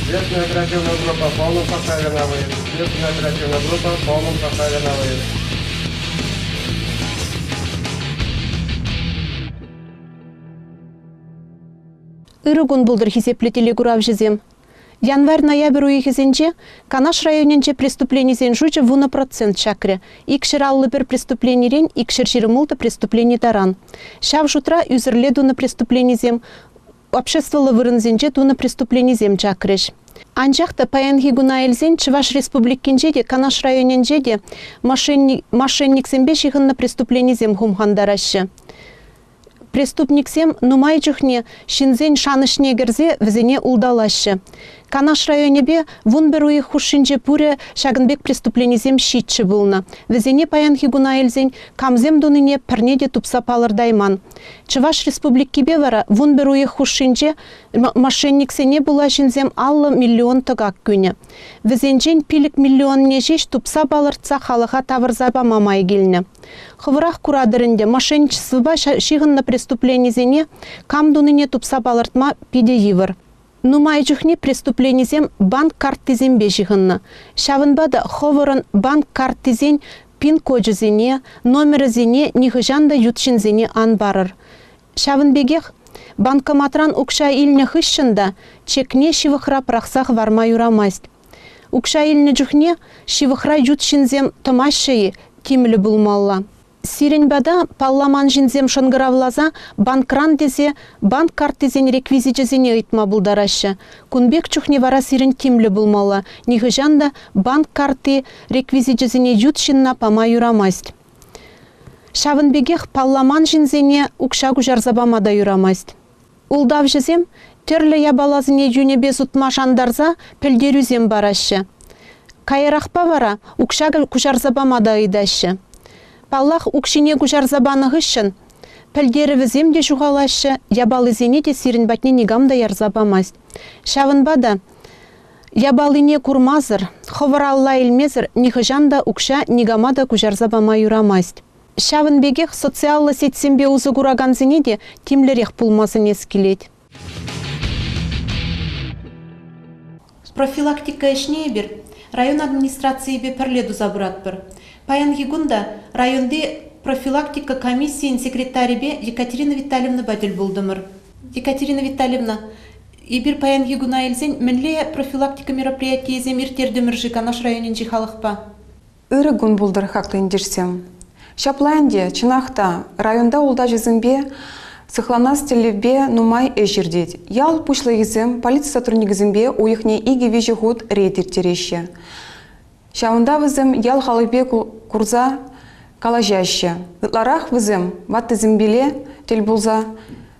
Следственная оперативная группа в полном составе на выезд. Следственная оперативная группа в полном составе на выезд. Ирыгун булдыр хисеплетели курав жезем. Январь-ноябрь уйхизенче Канаш районенче преступлений жуче в 1% чакре. Икшер аллы бір преступлений икшер ширемулты преступлений таран. Шав жутра юзерледу на преступлений зем. Обществовало вырынзенче туна преступлений зем чакреш. Анжақта паянги гунаэльзен Чуваш республиккенчеде Канаш районенчеде мошенник сембе шихын на преступлений зем хумхандарашы. Преступник сем нумай чухне шинзен шанышне герзе взене улдалашы. Канаш районебе вун беруи хушинче пуре шагынбек преступлений зем щитче булна. Взене паянхи гунаэльзен камзем дуныне пернеде тупса палырдайман. Чуваш республиккебе вара вун беруи хушинче мошенник сене була шинзем аллы миллион тыгак күне. Взенчен пилик миллион нежеш тупса палыртса халыха тавырзаба мамай келіне. Хывырах курадырынде мошенничествоба шигын на преступлений зене кам дуныне тупса палыртма пиде йывыр. Нумай жүхне преступлений зем банк карттизен бешігінні. Шавынбада ховырын банк карттизен пин-коджы зене, номері зене, нихыжанда ютшин зене ан барыр. Шавынбегех банкоматран укша илне хыщында чекне шивыхра прақсақ варма юрамайст. Укша илне жүхне шивыхра ютшин зем томашшайы тимлі булмалла. Сиренбада палламан жинзем шынгыравлаза банкран дезе банк карттезен реквизичезене ыйтма булдарашы. Кунбек чухне вара сирен тимлі булмалла. Нихыжанда банк карты реквизичезене ютшинна пама юрамайст. Шавынбегех палламан жинзене укша кужарзабамада юрамайст. Улдав жезем терлі ябалазыне юнебе зутма жандарза пілдерюзем барашы. Кайрақпа вара укша кужарзабамада ыйдашы. Паллах укшине кужарзабаны ғышын, пілдері візем де жуғалашы, ябалызене де сирін бәтне негамда ярзабамайст. Шавынбада ябалыне курмазыр, ховаралла илмезір, нихыжанда укша негамада кужарзабама юрамайст. Шавынбегех социаллы сетсембе узы кураганзене де тимлерек пулмазын ескелет. Профилактика ішне бір, район администрации бе пірледу забырат бір. Паянги гунда районде профилактика комиссиян секретарибе Екатерина Витальевна бадил булдымыр. Екатерина Витальевна, ибир паянги гуна элзен мінле профилактика мероприятия земир тердіміржі Канаш районен жихалықпа? Үрі гун булдыр хақты индерсем. Шапланде, чынақта, районда улда жызымбе сыхланас телебе нумай эжирдет. Ял пушлы езім полиция сотрудник зімбе уйхне иги вежі худ рейтер тереші. Шаунда візім ял халыбе курза калажашы. Ытларах візім ватты зімбеле тел булза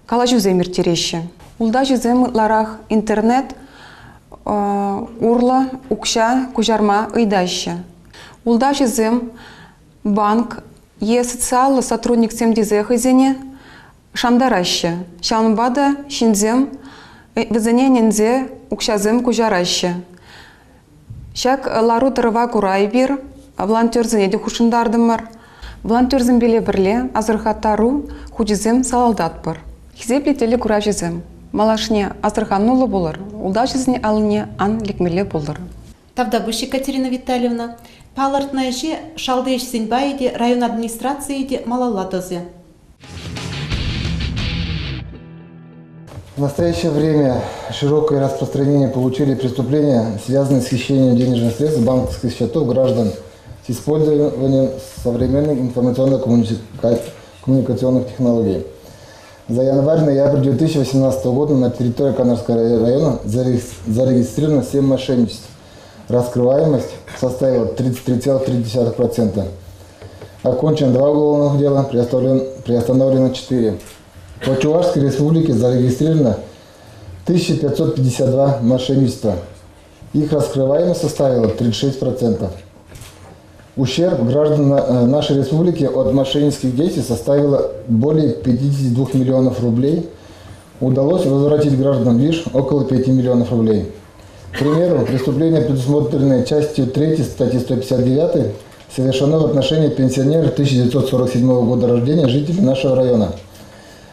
калажу земір тереші. Улда жызім ытларах интернет урла укша кужарма ыйдашы. Улда жызім банк социалы сотрудник семдезе хызене шамдарашы. Шаунбада шинзем візене нензе укшазым кужарашы. Шак лару тырыва курай бир, волонтерзіне де хушындардымыр. Волонтерзім беле бірле, азырхаттару худизім салалдат бір. Хизеплетелі кура жезім. Малашне азырханнулы болыр, улда жезіне алыне ан лекмеле болыр. Тавдабыш Екатерина Витальевна, палыртная же шалдыш сенбайде район администрации де малалатозе. В настоящее время широкое распространение получили преступления, связанные с хищением денежных средств банковских счетов граждан с использованием современных информационно-коммуникационных технологий. За январь-ноябрь 2018 года на территории Канашского района зарегистрировано 7 мошенничеств. Раскрываемость составила 33,3%. Окончено 2 уголовных дела, приостановлено 4. По Чувашской республике зарегистрировано 1552 мошенничества. Их раскрываемость составила 36%. Ущерб граждан нашей республики от мошеннических действий составило более 52 миллионов рублей. Удалось возвратить гражданам лишь около 5 миллионов рублей. К примеру, преступления, предусмотренные частью 3 статьи 159, совершено в отношении пенсионеров 1947 года рождения, жителей нашего района,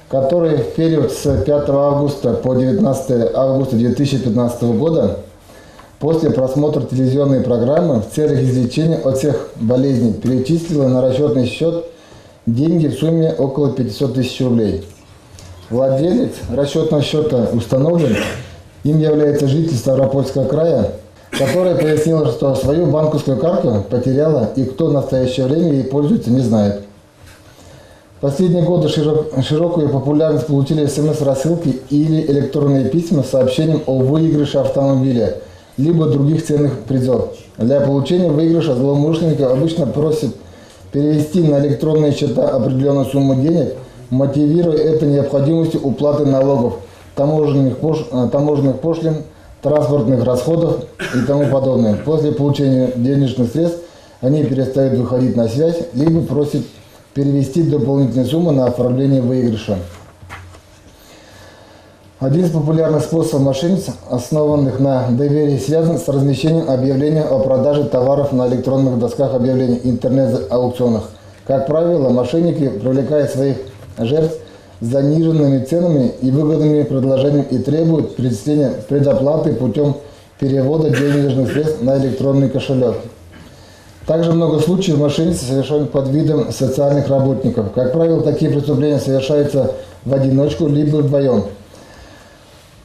которые в период с 5 августа по 19 августа 2015 года после просмотра телевизионной программы в целях излечения от всех болезней перечислила на расчетный счет деньги в сумме около 500 тысяч рублей. Владелец расчетного счета установлен, им является житель Ставропольского края, которая пояснила, что свою банковскую карту потеряла и кто в настоящее время ей пользуется, не знает. В последние годы широкую популярность получили СМС-рассылки или электронные письма с сообщением о выигрыше автомобиля, либо других ценных призов. Для получения выигрыша злоумышленников обычно просят перевести на электронные счета определенную сумму денег, мотивируя это необходимостью уплаты налогов, таможенных пошлин, транспортных расходов и тому подобное. После получения денежных средств они перестают выходить на связь, либо просят перевести дополнительные суммы на оформление выигрыша. Один из популярных способов мошенничества, основанных на доверии, связан с размещением объявления о продаже товаров на электронных досках объявлений, интернет-аукционах. Как правило, мошенники привлекают своих жертв заниженными ценами и выгодными предложениями и требуют перечисления предоплаты путем перевода денежных средств на электронный кошелек. Также много случаев мошенничества совершают под видом социальных работников. Как правило, такие преступления совершаются в одиночку либо вдвоем.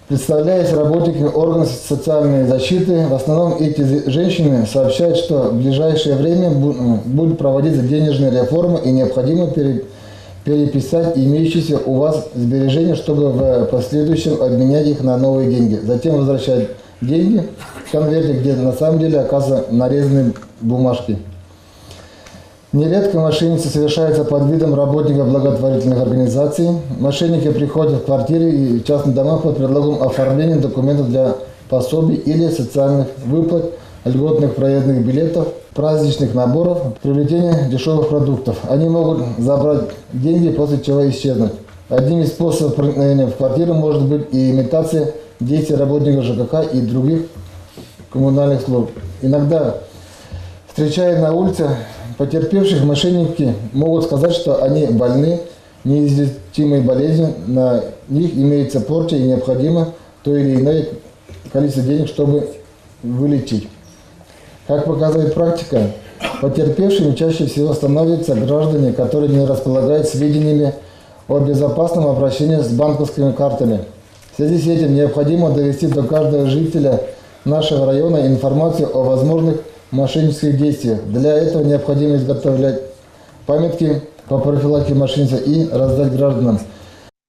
Представляясь работниками органов социальной защиты, в основном эти женщины сообщают, что в ближайшее время будет проводиться денежная реформа и необходимо переписать имеющиеся у вас сбережения, чтобы в последующем обменять их на новые деньги. Затем возвращать деньги в конверте, где на самом деле оказываются нарезанные бумажки. Нередко мошенничество совершается под видом работников благотворительных организаций. Мошенники приходят в квартиры и частные дома под предлогом оформления документов для пособий или социальных выплат, льготных проездных билетов, праздничных наборов, приобретения дешевых продуктов. Они могут забрать деньги, после чего исчезнуть. Одним из способов проникновения в квартиру может быть и имитация действий работников ЖКХ и других коммунальных служб. Иногда, встречая на улице потерпевших, мошенники могут сказать, что они больны неизлечимой болезнью, на них имеется порча и необходимо то или иное количество денег, чтобы вылечить. Как показывает практика, потерпевшими чаще всего становятся граждане, которые не располагают сведениями о безопасном обращении с банковскими картами. В связи с этим необходимо довести до каждого жителя нашего района информацию о возможных мошеннических действиях. Для этого необходимо изготовлять памятки по профилактике мошенничества и раздать гражданам.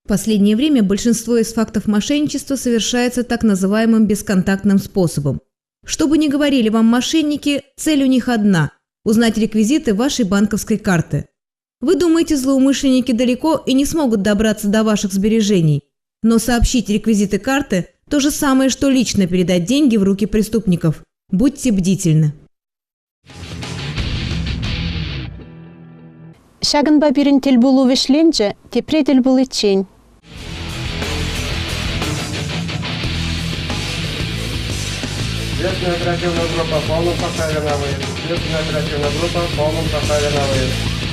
В последнее время большинство из фактов мошенничества совершается так называемым бесконтактным способом. Что бы ни говорили вам мошенники, цель у них одна – узнать реквизиты вашей банковской карты. Вы думаете, злоумышленники далеко и не смогут добраться до ваших сбережений. Но сообщить реквизиты карты – то же самое, что лично передать деньги в руки преступников. Будьте бдительны. Шагынба бирин тел булу вешленже, тепредел был ичень. Следственная оперативная группа в полном составе на выезд. Следственная оперативная группа в полном составе на выезд.